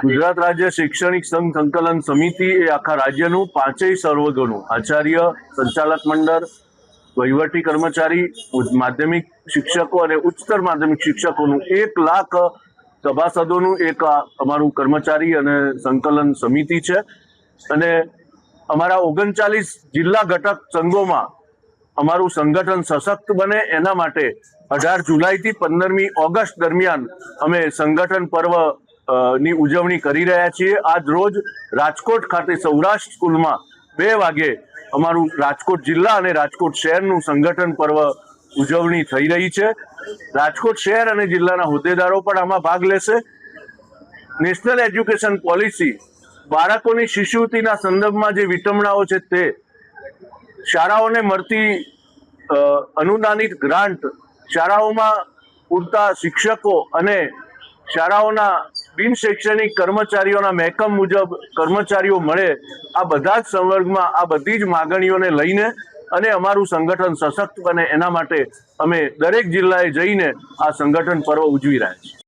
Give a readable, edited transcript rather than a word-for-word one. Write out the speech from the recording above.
ગુજરાત રાજ્ય શૈક્ષણિક સંઘ સંકલન સમિતિ એ આખા રાજ્યનું પાંચેય સર્વગોનું આચાર્ય, સંચાલક મંડળ, વહીવટી કર્મચારી, માધ્યમિક શિક્ષકો અને ઉચ્ચતર માધ્યમિક શિક્ષકોનું 1 લાખ સભાસદોનું એક અમારું કર્મચારી અને સંકલન સમિતિ છે. અને અમારા 39 જિલ્લા ઘટક સંઘોમાં અમારું સંગઠન સશક્ત બને એના માટે 18 જુલાઈથી 15મી ઓગસ્ટ દરમિયાન અમે સંગઠન પર્વ ની ઉજવણી કરી રહ્યા છીએ. આજ રોજ રાજકોટ ખાતે સૌરાષ્ટ્ર સ્કૂલમાં 2 વાગે અમારું રાજકોટ જિલ્લા અને રાજકોટ શહેરનું સંગઠન પર્વ ઉજવણી થઈ રહી છે. રાજકોટ શહેર અને જિલ્લાના હોદ્દેદારો પણ આમાં ભાગ લેશે. નેશનલ એજ્યુકેશન પોલિસી બાળકોની શિશુવૃત્તિના સંદર્ભમાં જે વિટંબણાઓ છે તે શાળાઓને મળતી અનુદાનિત ગ્રાન્ટ, શાળાઓમાં પૂરતા શિક્ષકો અને શાળાઓના બિન શૈક્ષણિક કર્મચારીઓના મહેકમ મુજબ કર્મચારીઓ મળે, આ બધા જ સંવર્ગમાં આ બધી જ માગણીઓને લઈને અને અમારું સંગઠન સશક્ત બને એના માટે અમે દરેક જિલ્લાએ જઈને આ સંગઠન પર્વ ઉજવી રહ્યા છીએ.